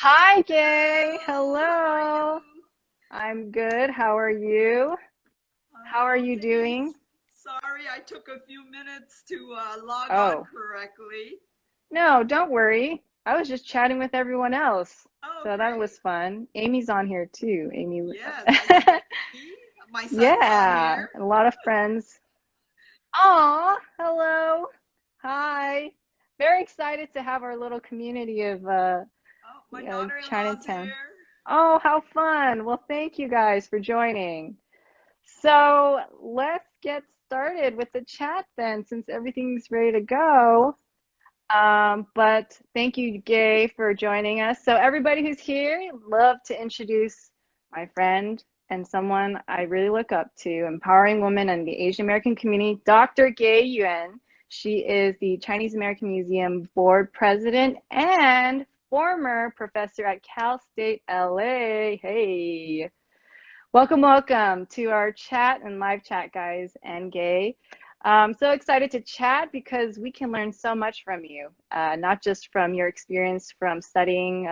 Hi, Gay. Hello, how are Hello. you? I'm good. How are you? How are Oh, you doing? thanks. Sorry, I took a few minutes to log on Oh, correctly. no, don't worry. I was just chatting with everyone else. Oh, So that great. was fun. Amy's on here too. Amy. Yes, I see Amy. My son's on Yeah, here. a lot of friends. Aw, hello. Hi. Very excited to have our little community of Oh, my daughter-in-law's Chinatown. here. Oh, how fun. Well, thank you guys for joining. So let's get started with the chat then, since everything's ready to go. But thank you, Gay, for joining us. So everybody who's here, love to introduce my friend and someone I really look up to, empowering women in the Asian American community, Dr. Gay Yuen. She is the Chinese American Museum board president and former professor at Cal State LA. Hey. Welcome, welcome to our chat and live chat, guys and Gay. So excited to chat because we can learn so much from you, not just from your experience from studying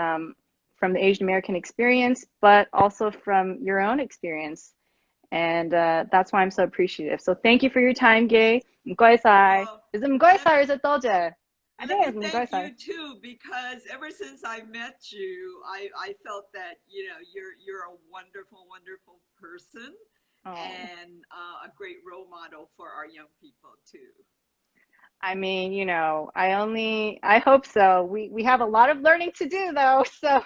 from the Asian American experience, but also from your own experience. And that's why I'm so appreciative. So thank you for your time, Gay. Mgoisai. Well, Is it let Mgoisai or is it Dolce? I let think me it's thank Mgoisai. you too, because ever since I met you, I felt that you're a wonderful, wonderful person Oh. and a great role model for our young people too. I mean, I hope so. We have a lot of learning to do though, so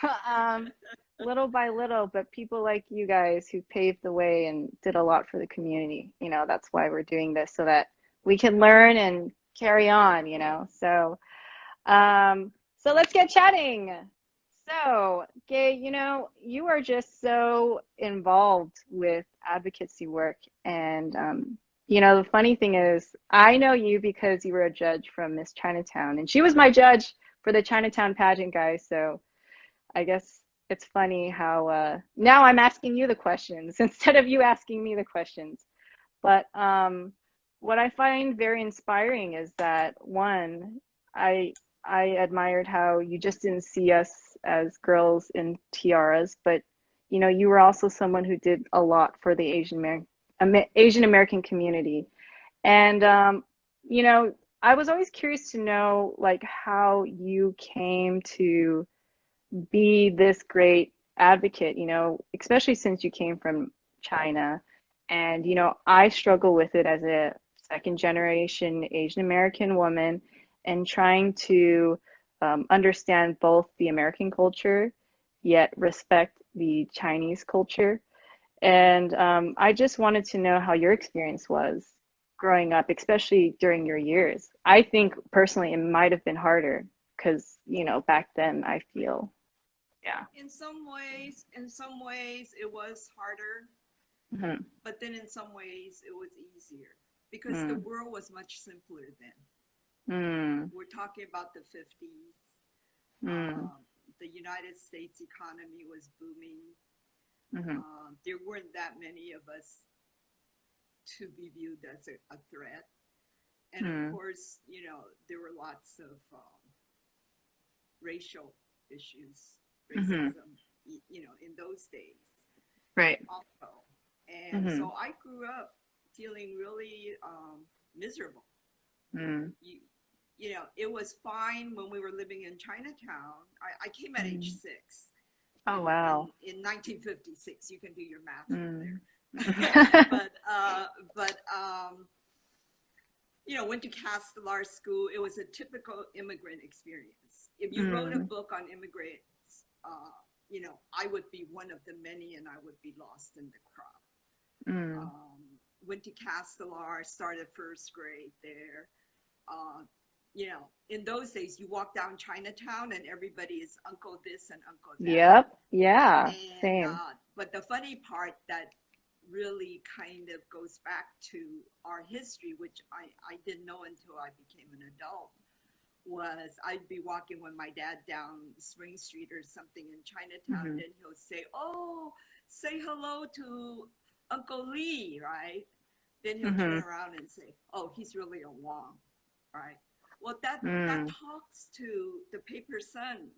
little by little, but people like you guys who paved the way and did a lot for the community, that's why we're doing this so that we can learn and carry on. So let's get chatting. So, Gay, you are just so involved with advocacy work. And, the funny thing is, I know you because you were a judge from Miss Chinatown, and she was my judge for the Chinatown pageant, guys. So I guess it's funny how now I'm asking you the questions instead of you asking me the questions. But what I find very inspiring is that one, I I admired how you just didn't see us as girls in tiaras, but you were also someone who did a lot for the Asian American community. And I was always curious to know like how you came to be this great advocate, especially since you came from China. And, I struggle with it as a second generation Asian American woman and trying to understand both the American culture, yet respect the Chinese culture. And I just wanted to know how your experience was growing up, especially during your years. I think personally it might have been harder because, back then I feel, yeah. In some ways, it was harder, Hmm. but then in some ways, it was easier because the Mm, world was much simpler then. mm, We're talking about the 50s. mm, Um, the United States economy was booming. mm, There weren't that many of us to be viewed as a threat. And of mm, course, there were lots of racial issues, mm. racism, in those days Right. also. And Mm, so I grew up feeling really miserable. mm, You, it was fine when we were living in Chinatown. I came at age mm. 6 Oh, in wow. 1956. You can do your math from Mm. there. but went to Castelar School. It was a typical immigrant experience. If you wrote a Mm, book on immigrants, I would be one of the many, and I would be lost in the crowd. mm. Um, Went to Castelar, started first grade there. Uh, in those days, you walk down Chinatown and everybody is Uncle this and Uncle that. Yep. Yeah. And Same. but the funny part that really kind of goes back to our history, which I didn't know until I became an adult, was I'd be walking with my dad down Spring Street or something in Chinatown, Hmm. then he'll say, "Oh, say hello to Uncle Lee," right? Then he'll turn Hmm. around and say, "Oh, he's really a Wong," right? Well, that Mm, talks to the paper son.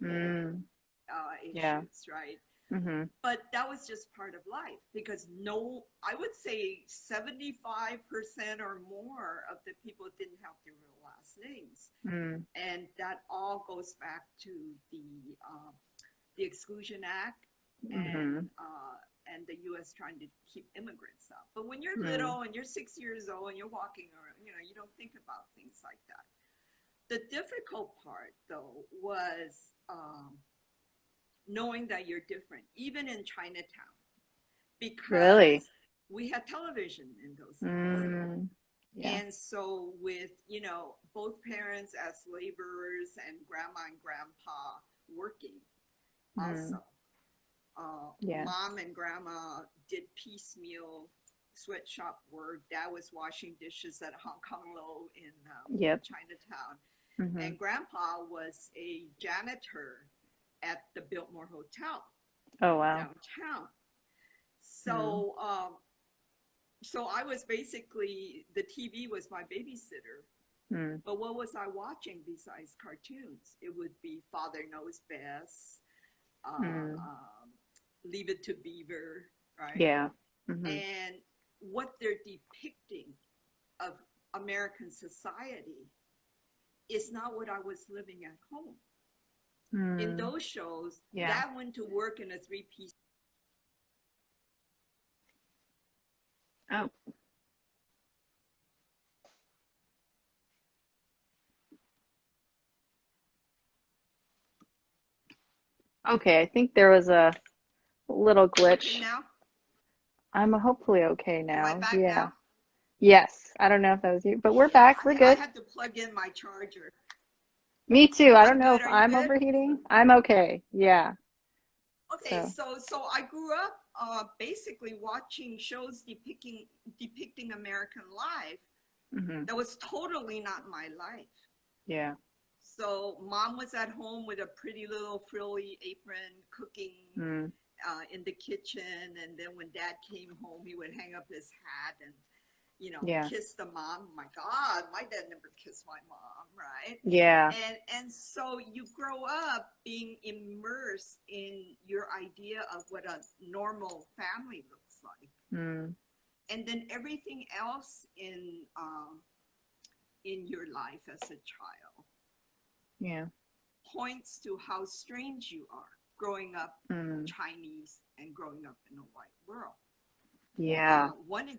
mm. Yeah. issues, right? Mm-hmm. But that was just part of life because no, I would say 75% or more of the people didn't have their real last names. Mm. And that all goes back to the Exclusion Act Mm-hmm. and the U.S. trying to keep immigrants out. But when you're Mm. little and you're 6 years old and you're walking around, you don't think about things like that. The difficult part, though, was knowing that you're different, even in Chinatown, Really? because we had television in those days. Mm. Yeah. And so, with both parents as laborers and grandma and grandpa working, Mm. also, Yeah. mom and grandma did piecemeal sweatshop work. Dad was washing dishes at Hong Kong Lo in Yep. Chinatown, Mm-hmm. and grandpa was a janitor at the Biltmore Hotel Oh, wow. downtown. Mm. So, so I was basically, the TV was my babysitter. Mm. But what was I watching besides cartoons? It would be Father Knows Best, Mm. Leave It to Beaver, right? Yeah. Mm-hmm. And what they're depicting of American society is not what I was living at home. In Mm. those shows, Yeah. Dad went to work in a three-piece. Oh, okay. I think there was a little Okay, glitch. now? I'm hopefully okay Am I now. back Yeah. now? Yes. I don't know if that was you, but we're back. We're I good. had to plug in my charger. Me too. I don't I'm know good. if Are you I'm good? overheating. I'm okay. Yeah. Okay, So, so I grew up basically watching shows depicting American life hmm, that was totally not my life. yeah. So mom was at home with a pretty little frilly apron cooking Mm, in the kitchen, and then when dad came home, he would hang up his hat and yeah. kiss the mom. My God, my dad never kissed my mom, right? Yeah. And so you grow up being immersed in your idea of what a normal family looks like, Mm, and then everything else in your life as a child yeah. points to how strange you are growing up Mm, Chinese and growing up in a white world. yeah. One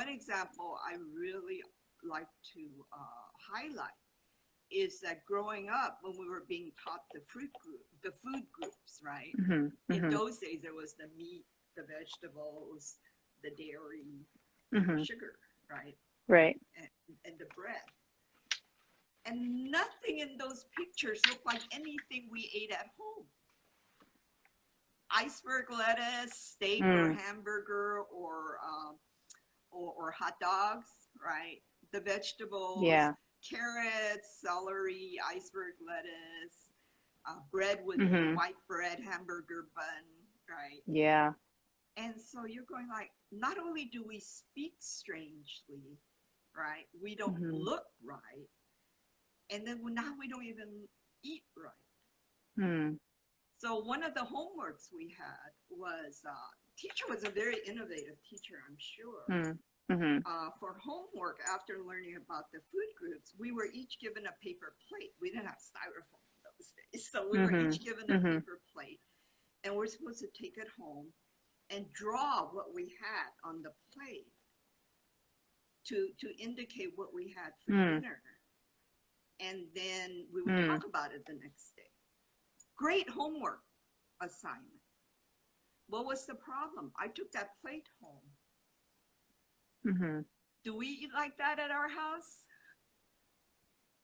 example I really like to highlight is that growing up when we were being taught the food groups, right? Hmm. In Hmm. those days, there was the meat, the vegetables, the dairy, and the Hmm. sugar, right? Right. And the bread. And nothing in those pictures looked like anything we ate at home. Iceberg lettuce, steak or Mm, hamburger or hot dogs, right? The vegetables, yeah. carrots, celery, iceberg lettuce. Bread would be Hmm. white bread, hamburger bun, right? Yeah. And so you're going like, not only do we speak strangely, right? We don't Hmm. look right. And then now we don't even eat right. Mm, So one of the homeworks we had was, teacher was a very innovative teacher, I'm sure. mm, hmm. For homework, after learning about the food groups, we were each given a paper plate. We didn't have styrofoam in those days, so we were Hmm. each given a Hmm. paper plate, and we're supposed to take it home and draw what we had on the plate to indicate what we had for Mm, dinner, and then we would mm, talk about it the next day. Great homework assignment. What was the problem? I took that plate home. hmm. Do we eat like that at our house?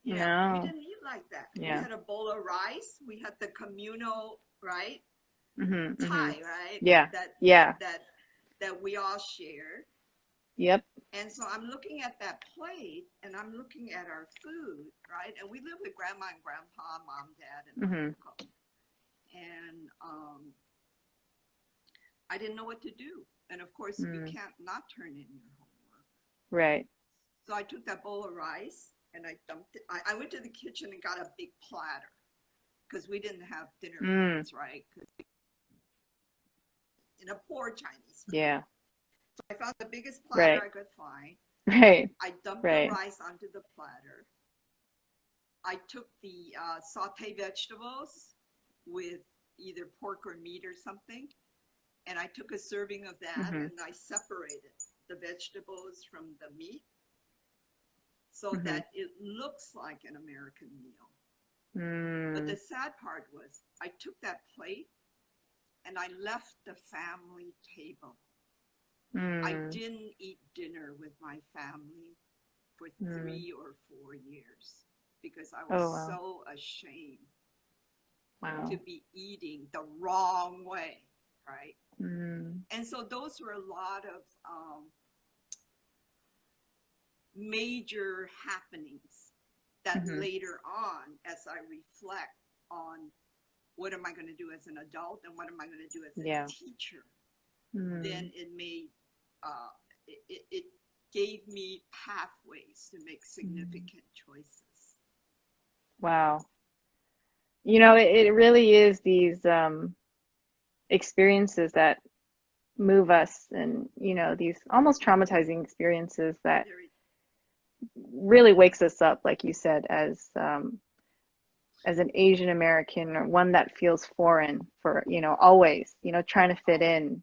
Yeah, we No. didn't eat like that. We Yeah. had a bowl of rice. We had the communal, right? Hmm. Hmm. Thai, right? Yeah. That Yeah. that we all shared. Yep. And so I'm looking at that plate and I'm looking at our food, right? And we live with grandma and grandpa, mom, dad, and my Hmm. uncle. And I didn't know what to do. And of course, you Mm, can't not turn in your homework. right. So I took that bowl of rice and I dumped it. I went to the kitchen and got a big platter because we didn't have dinner Mm, plates, right? Because in a poor Chinese restaurant. Yeah. So I found the biggest platter Right. I could find. Right. I dumped the Right. rice onto the platter. I took the sauteed vegetables with either pork or meat or something, and I took a serving of that, Mm-hmm. and I separated the vegetables from the meat so Mm-hmm. that it looks like an American meal. But the Mm. sad part was I took that plate and I left the family table. I Mm. didn't eat dinner with my family for Mm. 3 or 4 years because I was Oh, wow. so ashamed to Wow. be eating the wrong way, right? Mm. And so those were a lot of major happenings that Mm-hmm. later on, as I reflect on what am I going to do as an adult and what am I going to do as a Yeah. teacher, then Mm. it made it gave me pathways to make Mm. significant choices. Wow. It really is these experiences that move us, and these almost traumatizing experiences that Very, really wakes us up, like you said, as an Asian American, or one that feels foreign for, always, trying to fit always. in.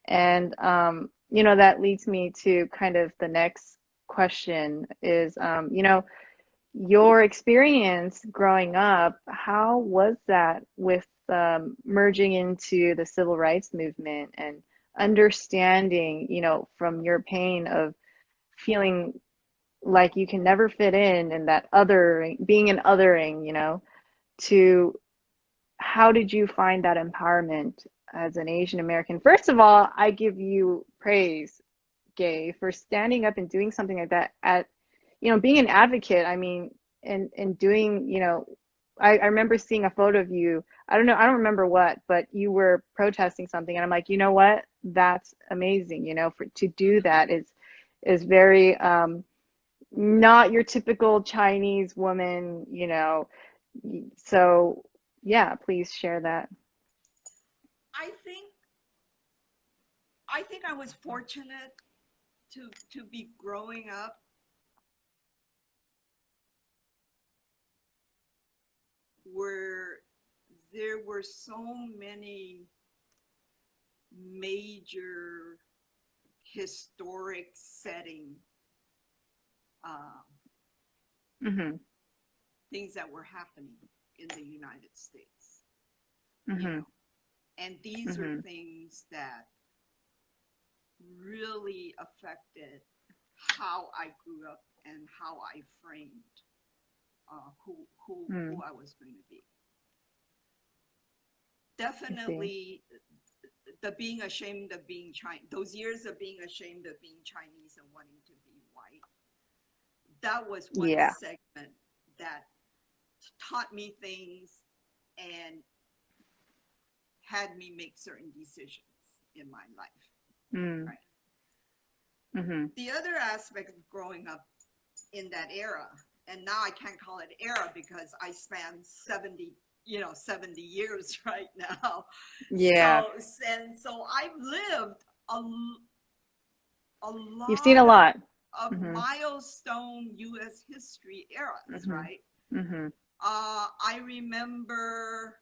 And that leads me to kind of the next question is, your experience growing up, how was that with merging into the civil rights movement and understanding, from your pain of feeling like you can never fit in, and that othering, being an othering, to how did you find that empowerment as an Asian American? First of all, I give you praise, Gay, for standing up and doing something like that being an advocate. I mean, and doing, I remember seeing a photo of you. I don't know, I don't remember what, but you were protesting something, and I'm like, you know what? That's amazing. For to do that is very not your typical Chinese woman. So yeah, please share that. I think I was fortunate to be growing up where there were so many major historic setting uh, Mm-hmm. things that were happening in the United States, you Mm-hmm. know, and these are Mm-hmm. things that really affected how I grew up and how I framed who Mm. I was going to be. I see. Definitely, the being ashamed of being Chinese, those years of being ashamed of being Chinese and wanting to be white, that was one Yeah. segment that taught me things and had me make certain decisions in my life. Mm. Right. Mm-hmm. The other aspect of growing up in that era, and now I can't call it era because I span 70 years right now. Yeah. So I've lived a You've seen a lot lot. of Mm-hmm. milestone U.S. history eras, Mm-hmm. right? Mm-hmm. I remember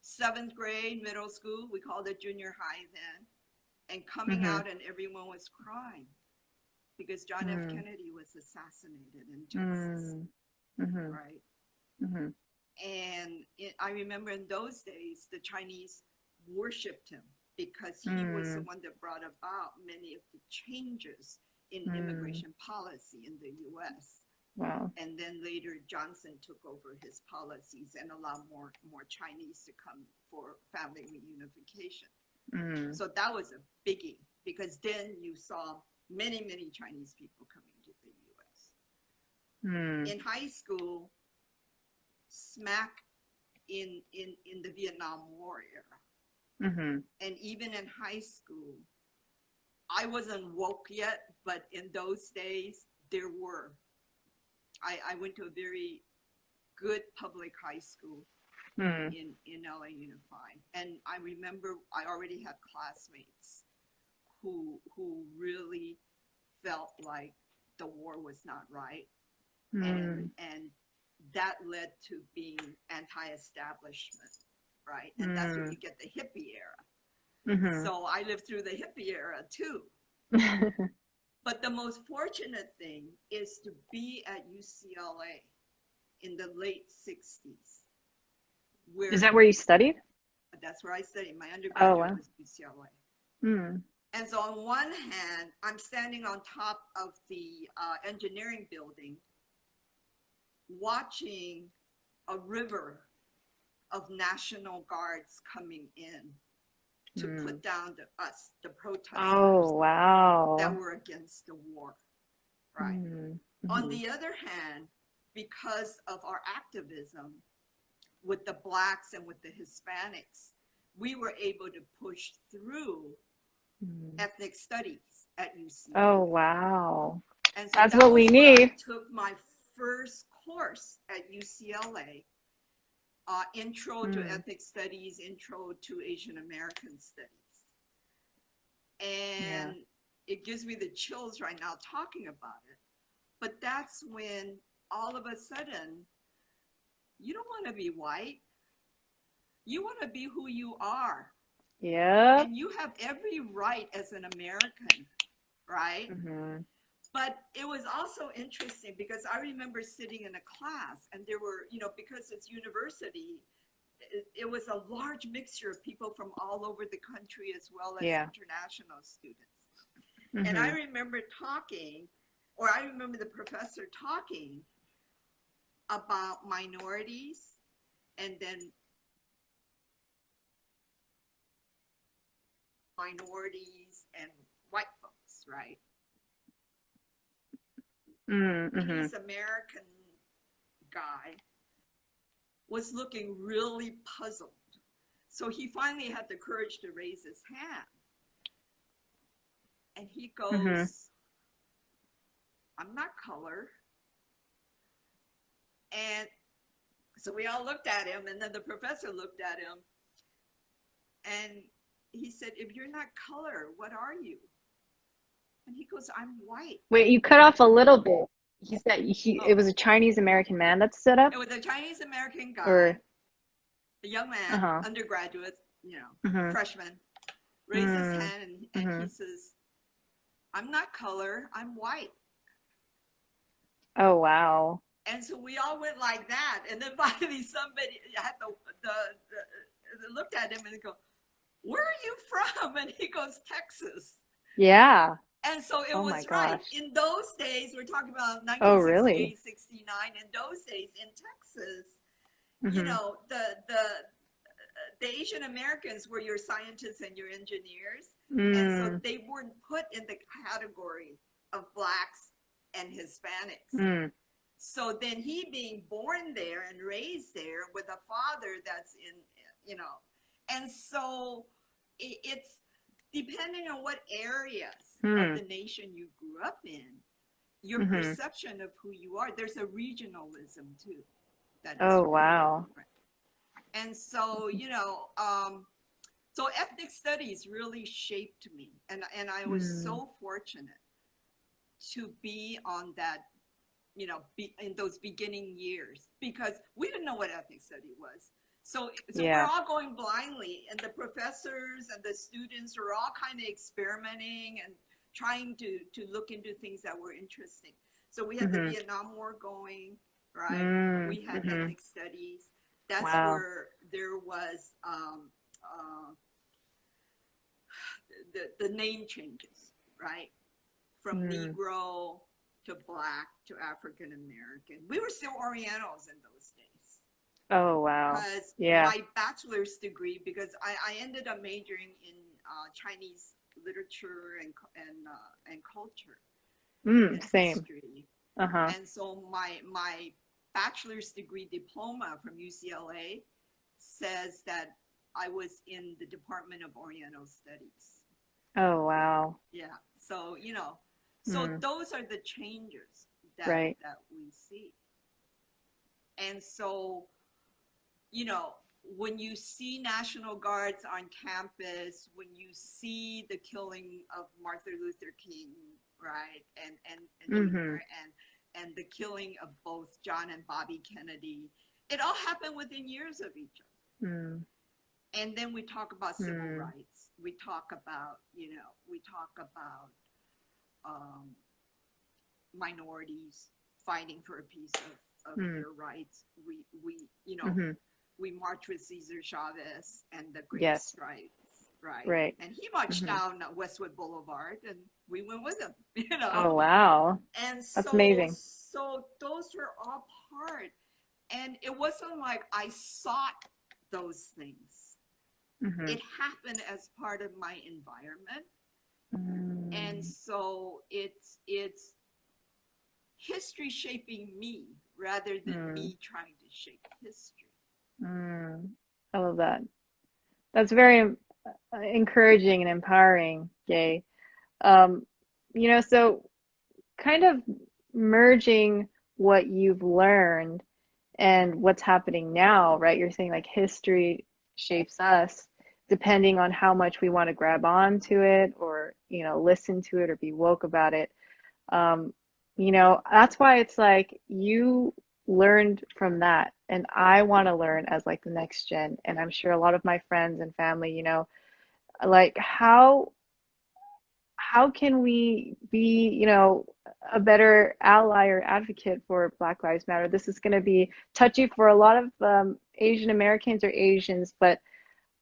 seventh grade, middle school, we called it junior high then, and coming Mm-hmm. out and everyone was crying because John F. Mm. Kennedy was assassinated in Texas, Mm. Mm-hmm. right? Mm-hmm. And I remember in those days, the Chinese worshipped him because he was the Mm. one that brought about many of the changes in Mm. immigration policy in the US. Wow. And then later Johnson took over his policies and allowed more Chinese to come for family reunification. Mm. So that was a biggie because then you saw many Chinese people coming to the US. Mm. In high school, smack in the Vietnam War era, Mm-hmm. and even in high school, I wasn't woke yet, but in those days there were. I went to a very good public high school, Mm. in LA Unified. And I remember I already had classmates who really felt like the war was not right, Mm. and that led to being anti-establishment, right? And that's where Mm. you get the hippie era. Mm-hmm. So I lived through the hippie era too. But the most fortunate thing is to be at UCLA in the late 60s, Is where that where you studied? that's where I studied. My Oh, undergraduate wow. was UCLA. Mm. And so on one hand, I'm standing on top of the engineering building, watching a river of National Guards coming in to Mm. put down the protesters Oh, that wow. were against the war, right? Mm. On Mm-hmm. the other hand, because of our activism with the Blacks and with the Hispanics, we were able to push through Mm. ethnic studies at UCLA. Oh, wow. And so That's that what we was where I need. took my first course at UCLA, Intro to Mm. Ethnic Studies, Intro to Asian American Studies. Yeah. And it gives me the chills right now talking about it. But that's when all of a sudden, you don't want to be white. You want to be who you are. Yep. And you have every right as an American, right? Mm-hmm. But it was also interesting because I remember sitting in a class and there were, because it's university, it was a large mixture of people from all over the country as well as Yeah. international students. And I Mm-hmm. remember I remember the professor talking about minorities and then minorities and white folks, right? Mm-hmm. Chinese American guy was looking really puzzled. So he finally had the courage to raise his hand. And he Mm-hmm. goes, I'm not color. And so we all looked at him, and then the professor looked at him, and he said, if you're not color, what are you? And he goes, I'm white. Wait, you cut off a little bit. He said it Oh, was a Chinese American man that stood up, it was a Chinese American guy, or a young man, uh-huh. undergraduate, Mm-hmm. freshman, raised his Mm. hand and Mm-hmm. he says, I'm not color, I'm white. Oh, wow. And so we all went like that. And then finally somebody had looked at him and go, where are you from? And he goes, Texas. Yeah. And so it Oh my was right. gosh. In those days, we're talking about Oh, really? 1968, 69. In those days in Texas, Mm-hmm. the Asian Americans were your scientists and your engineers. And so Mm. they weren't put in the category of Blacks and Hispanics. Mm. So then he being born there and raised there with a father that's and so it's depending on what areas of Mm. the nation you grew up in, your Mm-hmm. perception of who you are, there's a regionalism too that is Oh, really wow. important. And so, so ethnic studies really shaped me. And I was Mm. so fortunate to be on that, in those beginning years, because we didn't know what ethnic study was. So we're Yeah. all going blindly, and the professors and the students are all kind of experimenting and trying to look into things that were interesting. So we had the Mm-hmm. Vietnam War going, right? Mm. We had Mm-hmm. ethnic studies. That's Wow. where there was the name changes, right? From Mm. Negro to Black to African American. We were still Orientals in those days. Oh, wow. Because Yeah. my bachelor's degree, because I ended up majoring in Chinese literature and culture Mm. and Same. history. Uh-huh. And so my bachelor's degree diploma from UCLA says that I was in the Department of Oriental Studies. Oh, wow. Yeah. So, so Mm. those are the changes that Right. we see. And so, you know, when you see National Guards on campus, when you see the killing of Martin Luther King, right, and Mm-hmm. Jr. and the killing of both John and Bobby Kennedy, it all happened within years of each other. Mm. And then we talk about civil Mm. rights. We talk about, we talk about um, minorities fighting for a piece of Mm. their rights. Mm-hmm. We marched with Cesar Chavez and the Great Yes. Strikes, right? Right. And he marched Mm-hmm. down Westwood Boulevard, and we went with him, Oh, wow. And That's so, amazing. those were all part, and it wasn't like I sought those things. Mm-hmm. It happened as part of my environment, and Mm. so it's history shaping me rather than Mm. me trying to shape history. Mm. I love that. That's very encouraging and empowering, Gay. Um, so kind of merging what you've learned and what's happening now, right? You're saying like history shapes us depending on how much we want to grab onto it or, listen to it or be woke about it. Um, that's why it's like you learned from that, and I want to learn as like the next gen. And I'm sure a lot of my friends and family, like how can we be, a better ally or advocate for Black Lives Matter? This is going to be touchy for a lot of Asian Americans or Asians, but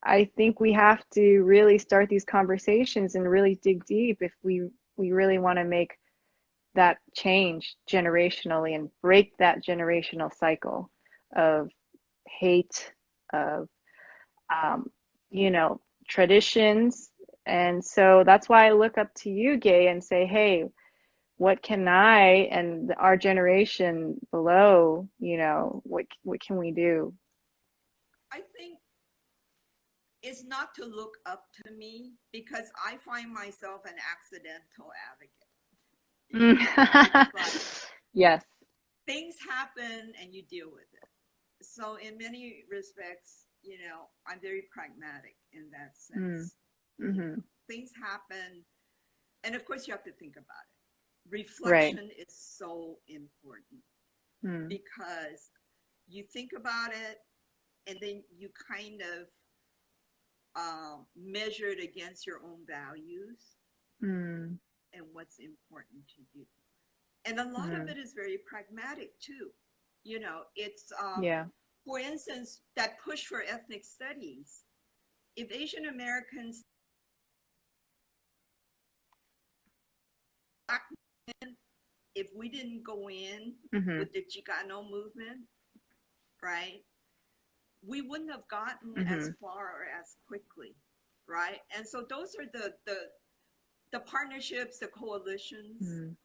I think we have to really start these conversations and really dig deep if we really want to make that change generationally and break that generational cycle of hate, of um, traditions. And so that's why I look up to you, Gay, and say, hey, what can I and our generation below, what can we do? I think it's not to look up to me because I find myself an accidental advocate. It's like Yes. things happen and you deal with it. So in many respects, I'm very pragmatic in that Mm. sense. Mm-hmm. Things happen, and of course you have to think about it. Right. Reflection is so important Mm. because you think about it and then you kind of measure it against your own values Mm. and what's important to you. And a lot of Mm. it is very pragmatic too. It's Yeah. for instance, that push for ethnic studies. If Asian Americans, if we didn't go in Mm-hmm. with the Chicano movement, right, we wouldn't have gotten Mm-hmm. as far or as quickly, right? And so those are the partnerships, the coalitions Mm.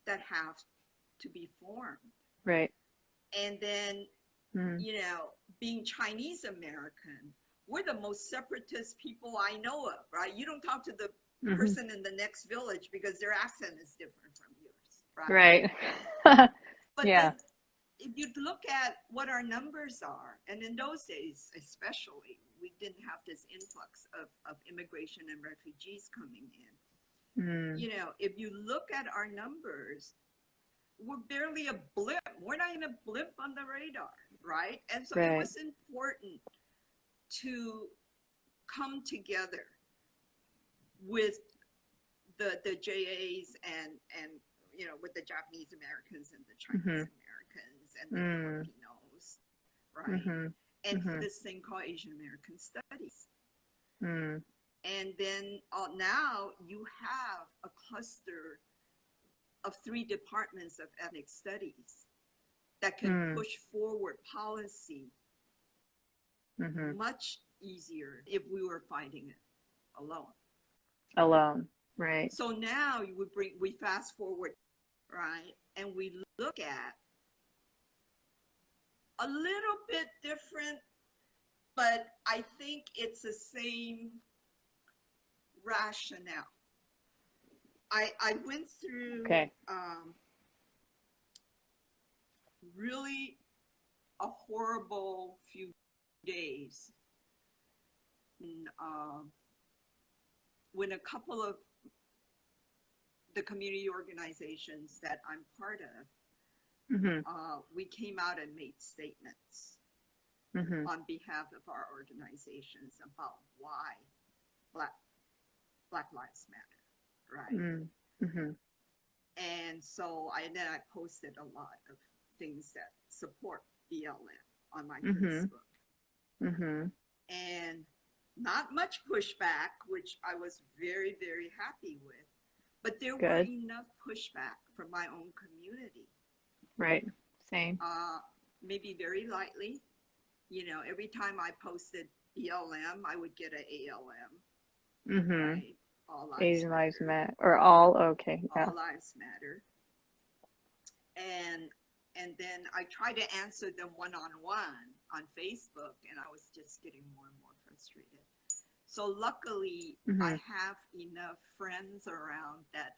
that have to be formed. Right. And then, Mm. being Chinese American, we're the most separatist people I know of, right? You don't talk to the Mm-hmm. person in the next village because their accent is different from yours, right? Right. But Yeah. then if you look at what our numbers are, and in those days especially, we didn't have this influx of immigration and refugees coming in. Mm. If you look at our numbers, we're barely a blip. We're not even a blip on the radar, right? And so it Right. was important to come together with the JAs and with the Japanese Americans and the Mm-hmm. Chinese Americans and the Mm. Filipinos, right? Mm-hmm. And Mm-hmm. this thing called Asian American Studies. Mm. And then now you have a cluster of 3 departments of ethnic studies that can Mm. push forward policy Mm-hmm. much easier if we were fighting it alone. Alone. Right. So now we fast forward, right? And we look at a little bit different, but I think it's the same rationale. I went through Okay. really a horrible few days. And, when a couple of the community organizations that I'm part of, we came out and made statements on behalf of our organizations about why Black Lives Matter, right? And so then I posted a lot of things that support BLM on my Facebook. And not much pushback, which I was very, very happy with. But there were enough pushback from my own community. Right. Same. Maybe very lightly. You know, every time I posted BLM, I would get an ALM. Right? All lives Asian matter. Lives Matter. Or all, okay. Yeah. All lives matter. And then I tried to answer them one-on-one on Facebook, and I was just getting more and more frustrated. So luckily, I have enough friends around that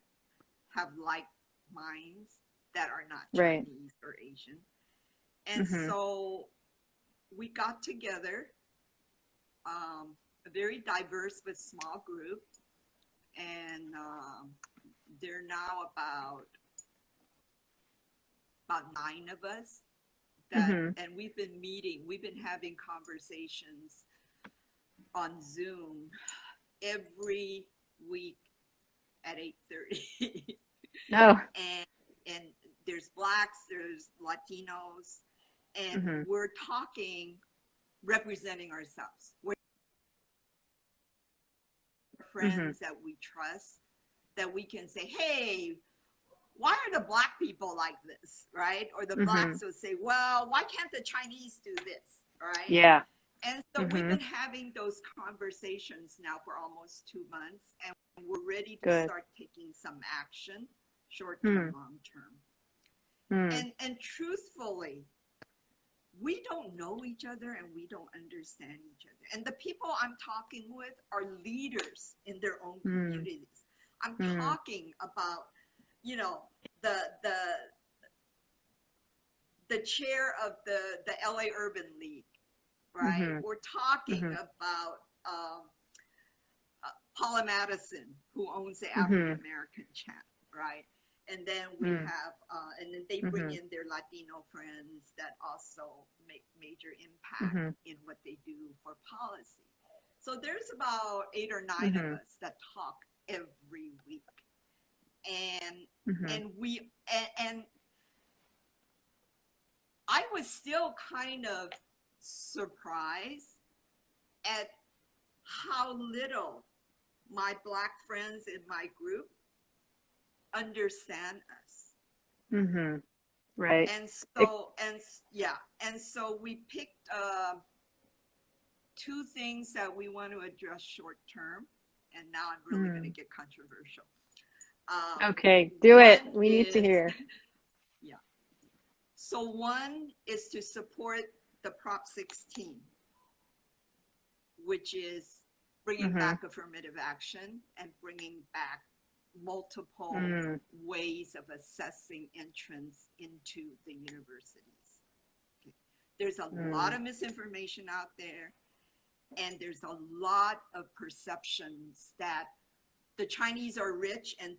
have like minds that are not Chinese or Asian. And so we got together, a very diverse but small group. And there are now about 9 of us that, and we've been having conversations on Zoom every week at 8:30. No. And there's Blacks, there's Latinos, and we're talking, representing ourselves. We're friends that we trust, that we can say, hey, why are the Black people like this, right? Or the Blacks will say, well, why can't the Chinese do this, right? Yeah. And so we've been having those conversations now for almost 2 months, and we're ready to start taking some action, short term, long term. And truthfully, we don't know each other and we don't understand each other. And the people I'm talking with are leaders in their own communities. I'm talking about, you know, the chair of the LA Urban League, right? We're talking about Paula Madison, who owns the African American Chat, right? And then we have, and then they bring in their Latino friends that also make major impact in what they do for policy. So there's about 8 or 9 of us that talk every week. And I was still kind of surprised at how little my Black friends in my group understand us. Right. And so we picked 2 things that we want to address short term, and now I'm really going to get controversial. Okay, do it. We need to hear. Yeah. So one is to support the Prop 16, which is bringing back affirmative action and bringing back multiple ways of assessing entrance into the universities. Okay. There's a lot of misinformation out there, and there's a lot of perceptions that the Chinese are rich and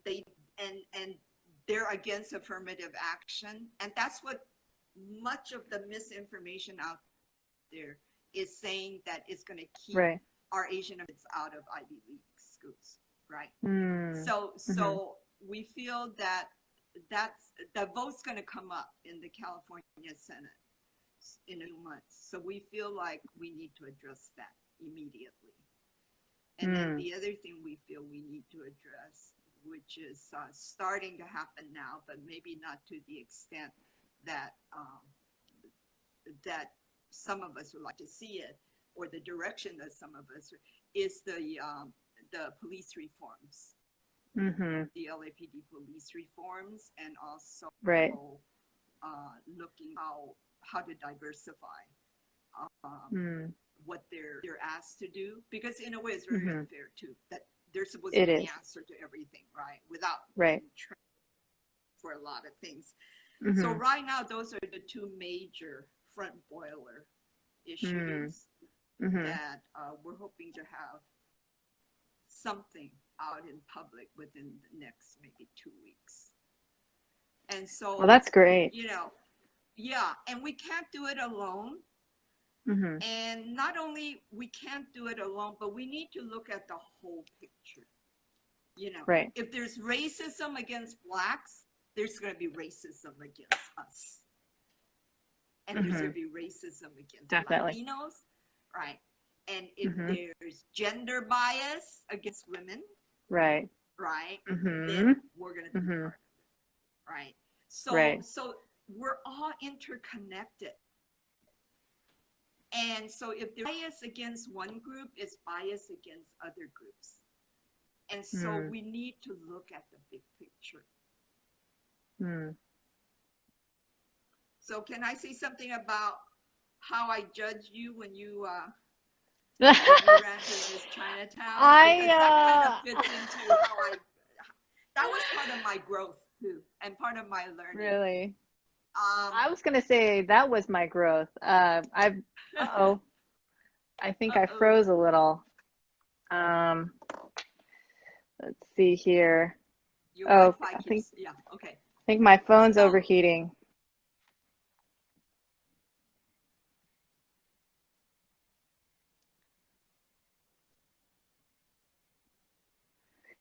they're against affirmative action, and that's what much of the misinformation out there is saying, that it's going to keep our Asian kids out of Ivy League schools, right? So we feel that the vote's going to come up in the California Senate in a few months. So we feel like we need to address that immediately. And then the other thing we feel we need to address, which is starting to happen now, but maybe not to the extent that that some of us would like to see it, or the direction that some of us, is the police reforms, the LAPD police reforms, and also looking how to diversify what they're asked to do, because in a way it's very unfair too, that they're supposed to be the answer to everything, right? Without being trained for a lot of things. So right now, those are the 2 major front boiler issues Mm-hmm. that we're hoping to have something out in public within the next maybe 2 weeks. And Well, so, that's great. yeah, and we can't do it alone. Mm-hmm. And not only we can't do it alone, but we need to look at the whole picture. Right. If there's racism against blacks, there's going to be racism against us. And there's Mm-hmm. going to be racism against Definitely. Latinos, right? And if Mm-hmm. there's gender bias against women, Right. right, Mm-hmm. then we're going to be Mm-hmm. part of it, right? Right. So we're all interconnected. And so if there's bias against one group, it's bias against other groups. And so we need to look at the big picture. Mm. So can I say something about how I judged you when you ran to Miss Chinatown? Because that kind of fits into how that was part of my growth too, and part of my learning. Really? I was gonna say that was my growth. Uh-oh. I think I froze a little. Let's see here. Your Wi-Fi keeps, yeah, okay. I think my phone's overheating.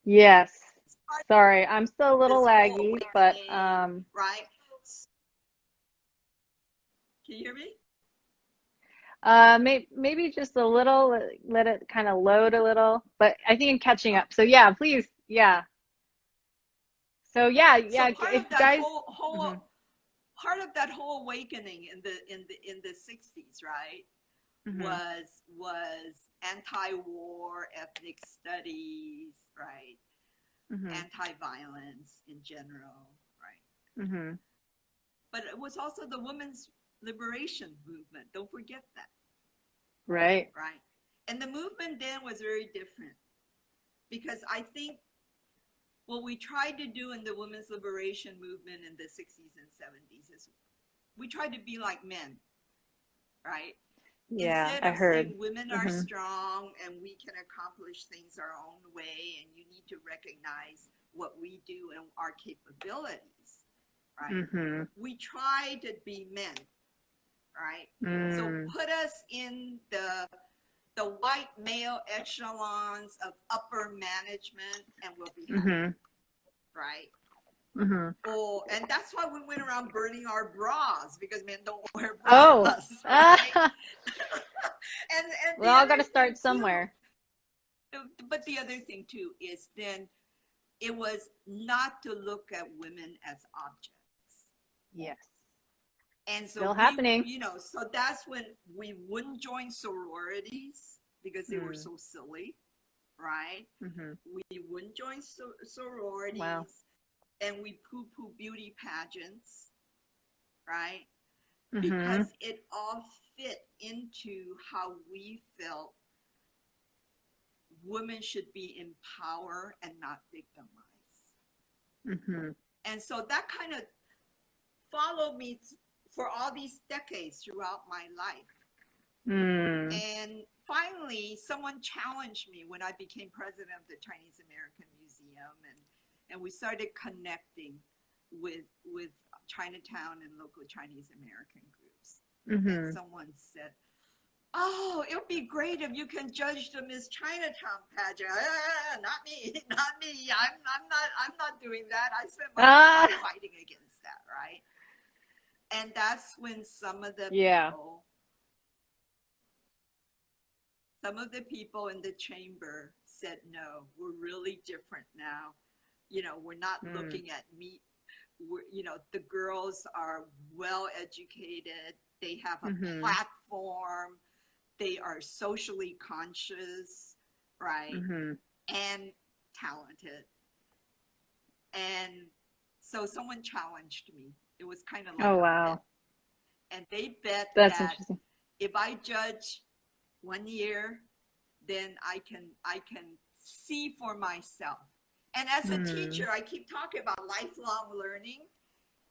Yes. Sorry, I'm still a little laggy, but right. Can you hear me? Maybe just a little. Let it kind of load a little, but I think I'm catching up. So yeah, please, yeah. So yeah. Part If of that guys, part of that whole awakening in the 60s, right? Was anti-war, ethnic studies, right? Anti-violence in general, right? But it was also the women's liberation movement. Don't forget that. Right. Right. And the movement then was very different, because I think what we tried to do in the women's liberation movement in the 60s and 70s is we tried to be like men, right? Yeah, Instead I of heard. saying women are strong and we can accomplish things our own way, and you need to recognize what we do and our capabilities, right? We try to be men, right? So put us in the white male echelons of upper management and we'll be happy, right? And that's why we went around burning our bras, because men don't wear bras, right? and we all got to start somewhere. But the other thing too is then it was not to look at women as objects. Yes. And so still happening. So that's when we wouldn't join sororities because they were so silly, right? We wouldn't join sororities. Wow. And we poo-poo beauty pageants, right? Because it all fit into how we felt women should be in power and not victimized. And so that kind of followed me for all these decades throughout my life. And finally, someone challenged me when I became president of the Chinese American Museum, and we started connecting with Chinatown and local Chinese American groups. And someone said, "Oh, it would be great if you can judge the Miss Chinatown pageant." Not me. I'm not doing that. I spent my life fighting against that, right? And that's when some of the people in the chamber said, "No, we're really different now. We're not looking at meat. The girls are well educated. They have a platform. They are socially conscious, right? And talented." And so someone challenged me. It was kind of like a bet. And they bet that if I judge 1 year, then I can see for myself. And as a teacher, I keep talking about lifelong learning,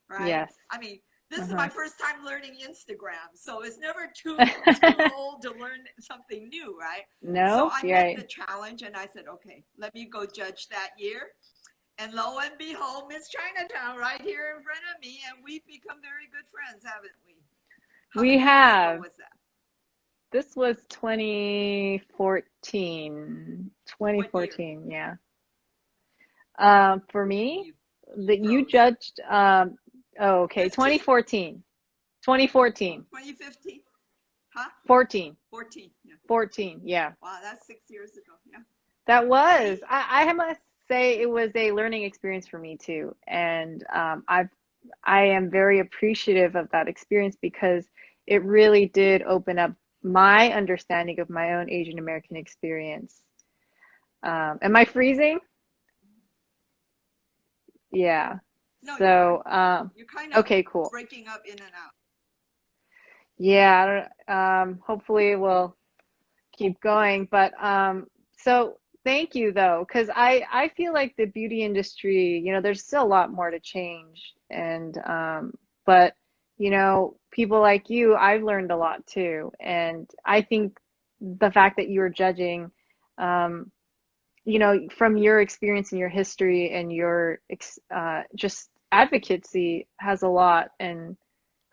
right? Yes. I mean, This is Uh-huh. my first time learning Instagram, so it's never too old to learn something new, right? So No, I you're met the right. challenge, and I said, okay, let me go judge that year. And lo and behold, Miss Chinatown right here in front of me, and we've become very good friends, haven't we? How We many years ago have. was that? This was 2014. What year? 2014, yeah. For me, You that you froze. judged, oh, okay, 15? 2014. 2014. 2015? Huh? 14. 14. Yeah. 14, yeah. Wow, that's 6 years ago. Yeah. That was. See? I must say it was a learning experience for me too. And I am very appreciative of that experience because it really did open up my understanding of my own Asian American experience. Am I freezing? Yeah. No, you're fine. So, You're kind of okay, cool. breaking up in and out. Yeah, hopefully we'll keep going. But so thank you though, because I feel like the beauty industry, there's still a lot more to change. And but people like you, I've learned a lot too. And I think the fact that you were judging, um, from your experience and your history and your just advocacy has a lot. And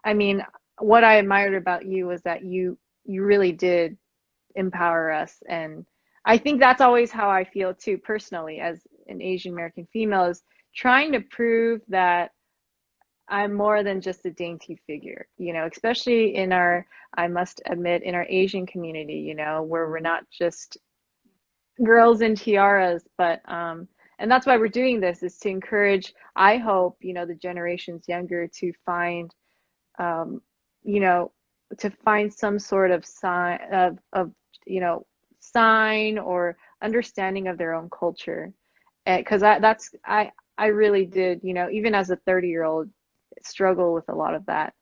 I mean, what I admired about you was that you really did empower us. And I think that's always how I feel too, personally, as an Asian American female, is trying to prove that I'm more than just a dainty figure, especially in I must admit, in our Asian community, where we're not just girls in tiaras, but and that's why we're doing this, is to encourage, I hope, the generations younger to find um, you know, to find some sort of sign of you know, sign or understanding of their own culture. Because I really did, even as a 30-year-old, struggle with a lot of that.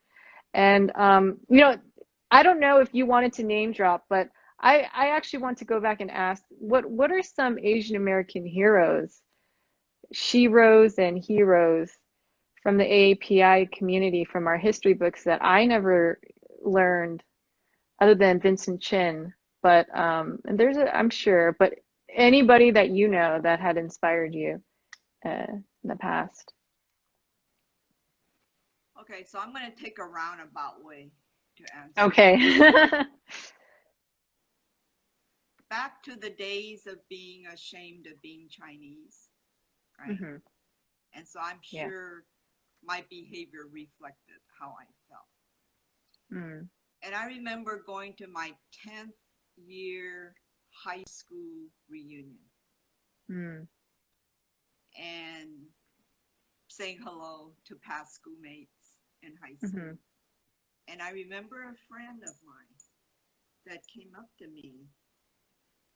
And I don't know if you wanted to name drop, but I actually want to go back and ask what are some Asian American heroes, sheroes and heroes from the AAPI community, from our history books, that I never learned other than Vincent Chin. But and I'm sure, but anybody that that had inspired you in the past. Okay, so I'm going to take a roundabout way to answer that. Okay. Back to the days of being ashamed of being Chinese, right? Hmm. And so I'm Yeah. sure my behavior reflected how I felt. Mm. And I remember going to my 10th year high school reunion Mm. and saying hello to past schoolmates in high school. Hmm. And I remember a friend of mine that came up to me,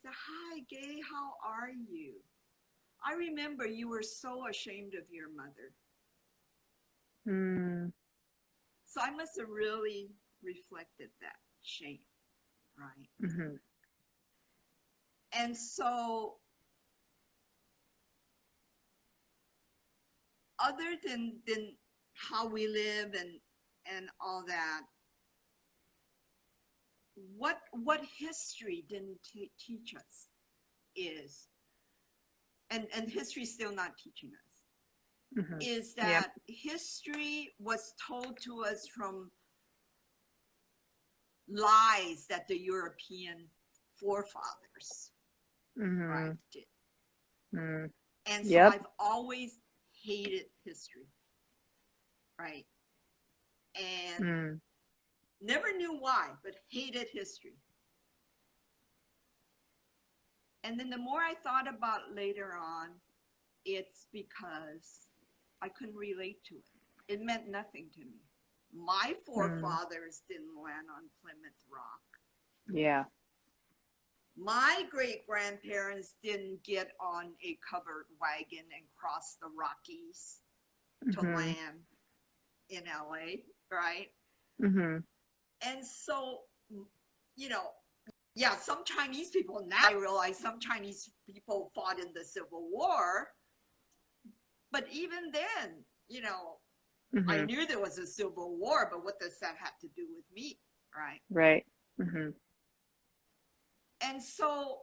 said, "Hi, Gay, how are you? I remember you were so ashamed of your mother." Mm. So I must have really reflected that shame, right? Hmm. And so, other than how we live and all that, what history didn't teach us is, and history's still not teaching us, Hmm. is Yep. that history was told to us from lies that the European forefathers, right, Hmm. did. Mm. And so Yep. I've always hated history, right? And Mm. never knew why, but hated history. And then the more I thought about later on, it's because I couldn't relate to it. It meant nothing to me. My Mm. forefathers didn't land on Plymouth Rock. Yeah. My great grandparents didn't get on a covered wagon and cross the Rockies to Hmm. land in LA, right? Hmm. And so, you know, yeah, some Chinese people, now I realize some Chinese people fought in the Civil War, but even then, I Mm-hmm. knew there was a civil war, but what does that have to do with me, right? Right. Mm-hmm. And so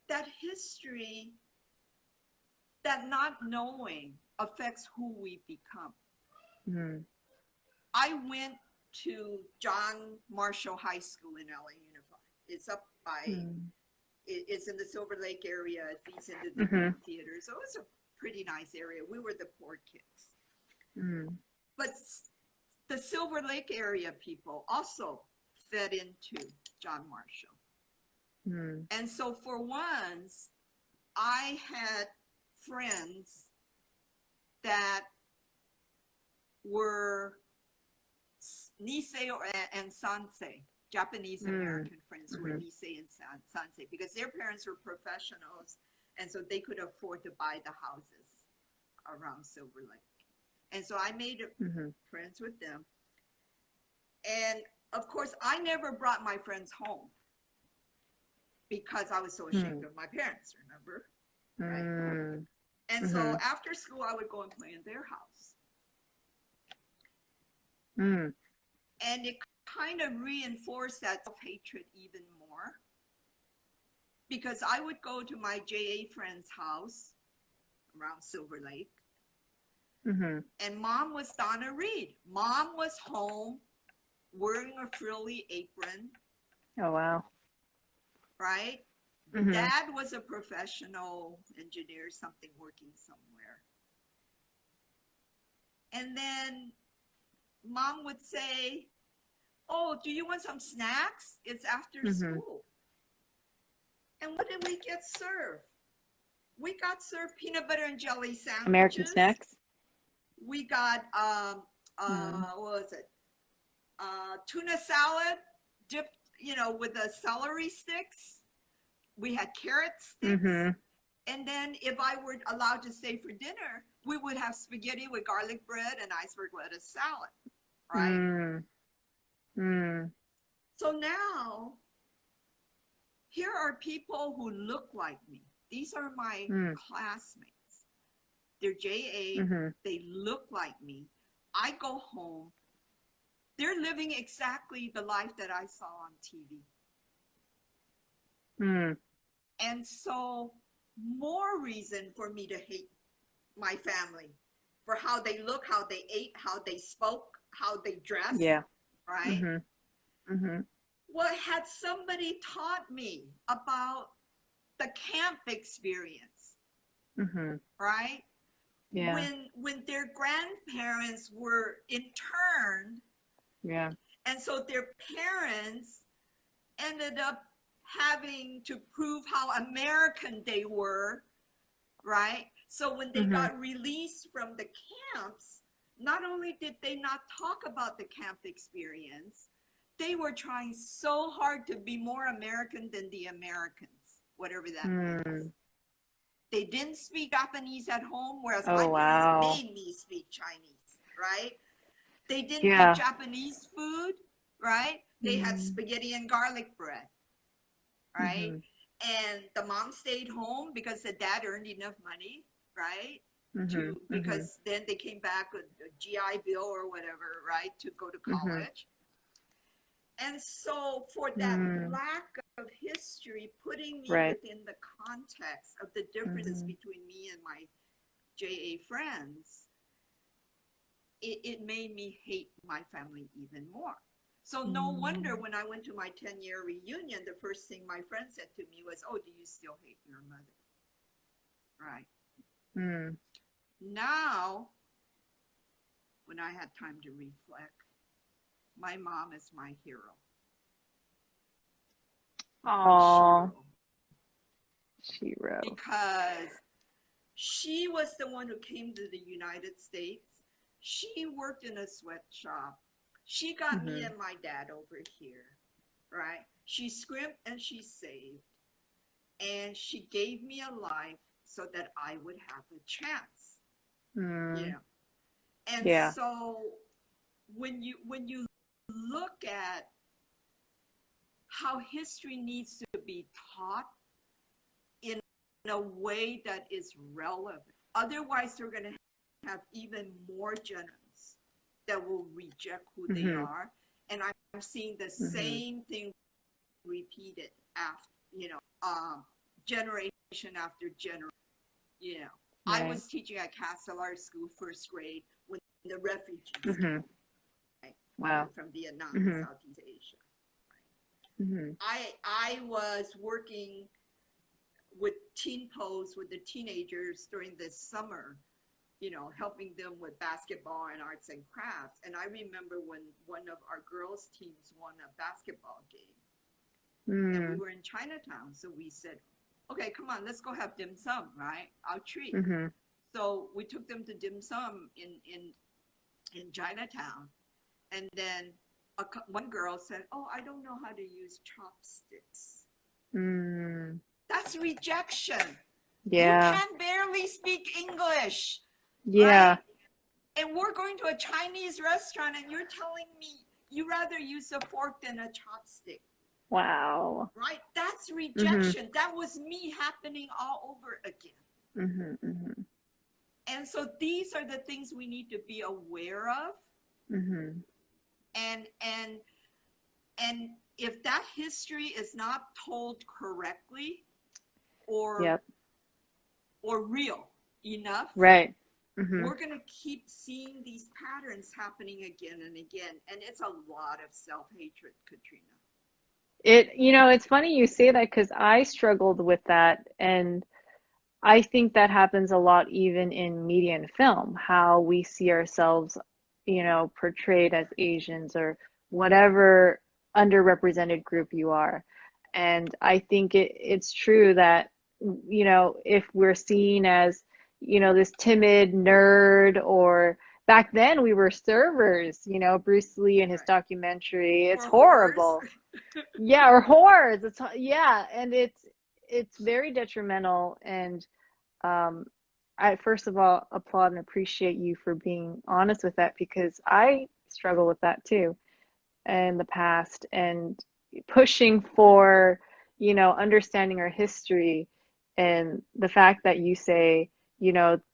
that history, that not knowing affects who we become. Mm-hmm. I went to John Marshall High School in LA Unified. It's up by, it's in the Silver Lake area. It feeds into the Mm-hmm. theater. So it's a pretty nice area. We were the poor kids. Mm-hmm. But the Silver Lake area people also fed into John Marshall. Mm-hmm. And so for once, I had friends that were Nisei and Sansei, Japanese American friends who were Nisei and Sansei, because their parents were professionals, and so they could afford to buy the houses around Silver Lake. And so I made friends with them. And of course, I never brought my friends home because I was so ashamed of my parents, remember? Right? And so after school, I would go and play in their house. And it kind of reinforced that self-hatred even more, because I would go to my JA friend's house around Silver Lake, and mom was Donna Reed. Mom was home wearing a frilly apron. Oh, wow. Right? Dad was a professional engineer, something, working somewhere. And then mom would say, oh, do you want some snacks? It's after school. And what did we get served? We got served peanut butter and jelly sandwiches. American snacks? We got, what was it? Tuna salad dipped, with the celery sticks. We had carrot sticks. And then if I were allowed to stay for dinner, we would have spaghetti with garlic bread and iceberg lettuce salad, right? So now, here are people who look like me. These are my classmates. They're JA, they look like me. I go home. They're living exactly the life that I saw on TV. And so, more reason for me to hate my family for how they look, how they ate, how they spoke, how they dressed. Yeah. Right? What had somebody taught me about the camp experience? Right? Yeah. When their grandparents were interned. Yeah. And so their parents ended up having to prove how American they were, right? So when they got released from the camps, not only did they not talk about the camp experience, they were trying so hard to be more American than the Americans, whatever that means. They didn't speak Japanese at home, whereas my parents made me speak Chinese, right? They didn't eat Japanese food, right? They had spaghetti and garlic bread, right? And the mom stayed home because the dad earned enough money, right? Because then they came back with a GI Bill or whatever, right? To go to college. And so for that lack of history, putting me within the context of the differences between me and my JA friends, it made me hate my family even more. So no wonder when I went to my 10-year reunion, the first thing my friend said to me was, oh, do you still hate your mother? Right. Now, when I had time to reflect, my mom is my hero. Aww. Shiro. Because she was the one who came to the United States. She worked in a sweatshop. She got me and my dad over here, right? She scrimped and she saved. And she gave me a life so that I would have a chance. And so when you look at how history needs to be taught in a way that is relevant, otherwise they're going to have even more generals that will reject who they Mm-hmm. are. And I'm seeing the Mm-hmm. same thing repeated after, generation after generation. You know, I Right. was teaching at Castellar School first grade when the refugees Mm-hmm. came, right, Wow. from Vietnam and Mm-hmm. Southeast Asia. Mm-hmm. I was working with teen posts with the teenagers during the summer, helping them with basketball and arts and crafts. And I remember when one of our girls' teams won a basketball game, and we Mm-hmm. were in Chinatown. So we said, okay, come on, let's go have dim sum, right? Our treat. Mm-hmm. So we took them to dim sum in Chinatown. And then one girl said, oh, I don't know how to use chopsticks. Mm. That's rejection. You Yeah. can barely speak English, Yeah. right? And we're going to a Chinese restaurant and you're telling me you rather use a fork than a chopstick. Wow. Right? That's Mm-hmm. rejection. That was me happening all over again. Mm-hmm. Mm-hmm. And so these are the things we need to be aware of. Mm-hmm. And and if that history is not told correctly or Yep. real enough, Right. Mm-hmm. we're going to keep seeing these patterns happening again and again. And it's a lot of self-hatred, Katrina. It's funny you say that because I struggled with that, and I think that happens a lot even in media and film, how we see ourselves, portrayed as Asians or whatever underrepresented group you are. And I think it's true that, if we're seen as, this timid nerd, or back then we were servers, Bruce Lee in his Right. documentary, it's Or whores. horrible. Yeah, or whores. Yeah, and it's very detrimental. And um, I first of all applaud and appreciate you for being honest with that, because I struggle with that too in the past, and pushing for, understanding our history, and the fact that you say,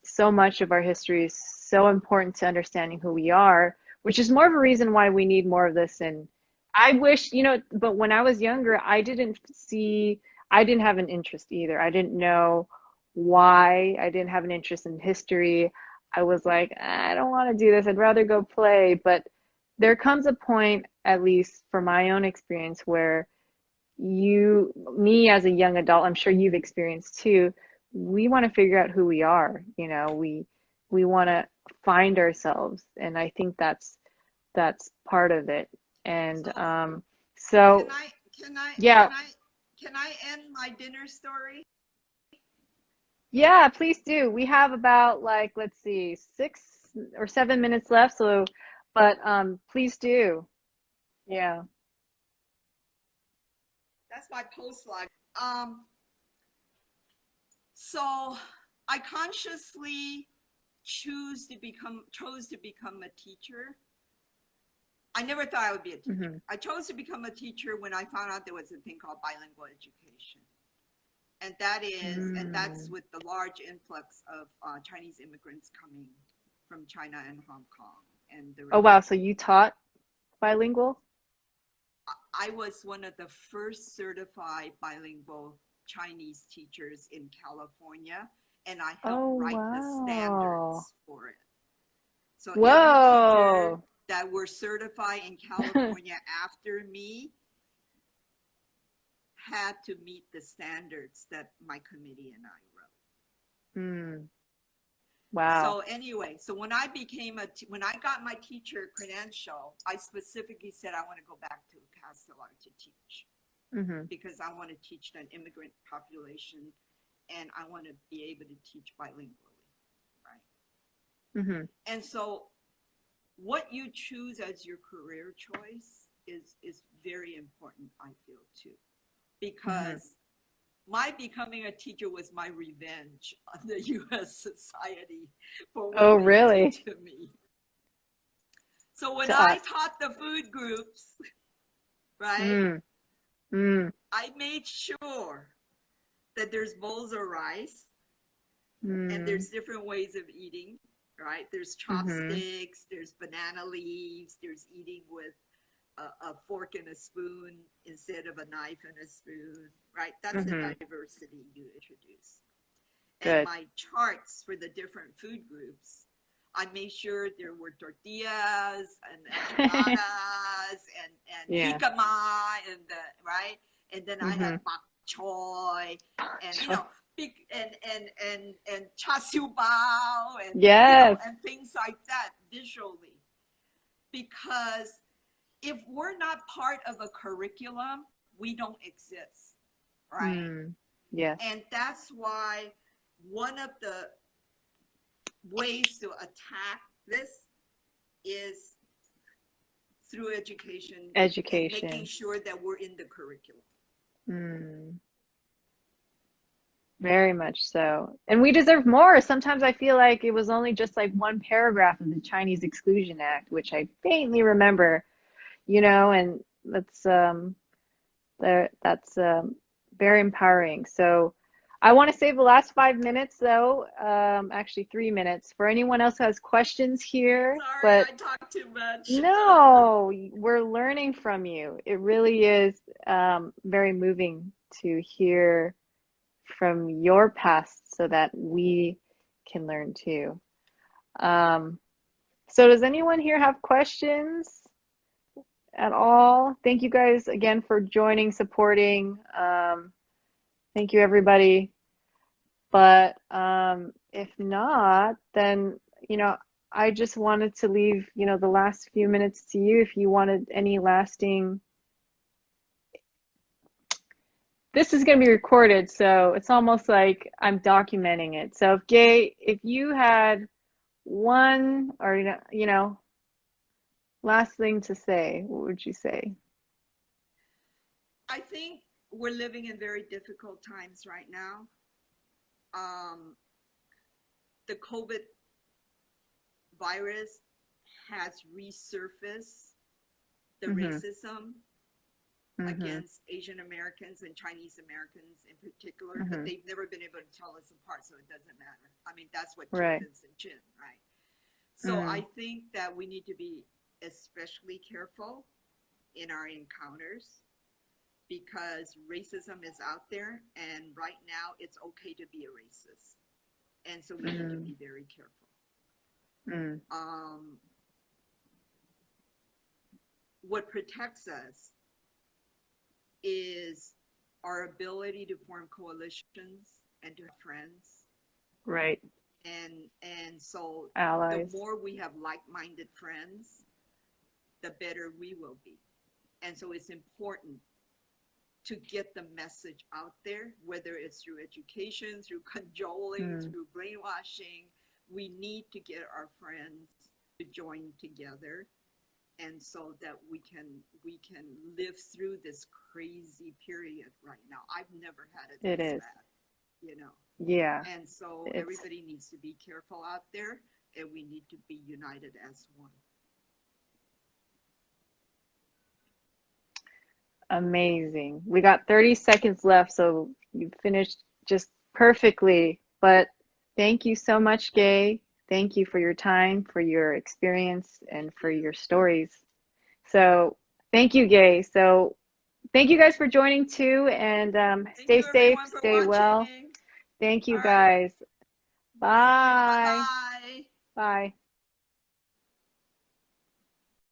so much of our history is so important to understanding who we are, which is more of a reason why we need more of this. And I wish, but when I was younger, I didn't have an interest either. I didn't know why. I didn't have an interest in history. I was like, I don't want to do this. I'd rather go play. But there comes a point, at least from my own experience, where me as a young adult, I'm sure you've experienced too, we want to figure out who we are. We want to find ourselves, and I think that's part of it. And So can so I can I yeah, can I can I end my dinner story? yeah, please do. We have about, like, let's see, 6 or 7 minutes left, so but please do. Yeah. That's my post live. So I consciously chose to become a teacher. I never thought I would be a teacher. Hmm. I chose to become a teacher when I found out there was a thing called bilingual education. And that's Mm. with the large influx of Chinese immigrants coming from China and Hong Kong and the Oh wow, so refugees. you taught bilingual? I was one of the first certified bilingual Chinese teachers in California, and I helped Oh write the wow. standards for it. So every teacher Whoa. that were certified in California after me had to meet the standards that my committee and I wrote. Mm. Wow. So anyway, so when I got my teacher credential, I specifically said I want to go back to Castellar to teach, Hmm. because I want to teach an immigrant population and I want to be able to teach bilingually, right? Hmm. And so what you choose as your career choice is very important, I feel, too, Hmm. because my becoming a teacher was my revenge on the U.S. society for what Oh they did really? to me. So when To I us. taught the food groups, right, Mm. Mm. I made sure that there's bowls of rice and Mm. there's different ways of eating. right? There's Mm-hmm. chopsticks, there's banana leaves, there's eating with a fork and a spoon instead of a knife and a spoon, right? That's the Mm-hmm. diversity you introduce. And Good. my charts for the different food groups, I made sure there were tortillas and enchiladas and Yeah. jicama and the right, and then I Mm-hmm. have bok choy and big and char siu bao and Yes. and things like that visually, because if we're not part of a curriculum, we don't exist, right? Mm. Yes. And that's why one of the ways to attack this is through education and making Education. sure that we're in the curriculum. Mm. Very much so. And we deserve more. Sometimes I feel like it was only just like one paragraph of the Chinese Exclusion Act, which I faintly remember, and that's very empowering. So I want to save the last 5 minutes though, actually 3 minutes for anyone else who has questions here, Sorry, but I talk too much. no, we're learning from you. It really is very moving to hear from your past so that we can learn too. Um, so does anyone here have questions at all? Thank you guys again for joining, supporting. Thank you, everybody. But if not, then, I just wanted to leave, the last few minutes to you if you wanted any lasting. This is going to be recorded, so it's almost like I'm documenting it. So if you had one or, last thing to say, what would you say? I think we're living in very difficult times right now. Um, the COVID virus has resurfaced the Mm-hmm. racism Mm-hmm. against Asian Americans and Chinese Americans in particular, but Mm-hmm. they've never been able to tell us apart, so it doesn't matter. I mean, that's what Kim Right. Vincent Chin, right? So Mm. I think that we need to be especially careful in our encounters because racism is out there, and right now it's okay to be a racist. And so we need to Mm. be very careful. Mm. Um, what protects us is our ability to form coalitions and to have friends. Right. And so the Allies. more we have like-minded friends, the better we will be. And so it's important to get the message out there, whether it's through education, through cajoling, Mm. through brainwashing. We need to get our friends to join together, and so that we can live through this crazy period right now. I've never had it It this is. bad, you know. Yeah. And so It's everybody needs to be careful out there, and we need to be united as one. amazing. We got 30 seconds left, so you finished just perfectly. But thank you so much, Gay. Thank you for your time, for your experience, Thank and for you. your stories. So thank you, Gay. So thank you guys for joining too, and Thank stay you safe, everyone for stay well. watching. Thank All you right. guys. See you. Bye Bye. bye. Bye.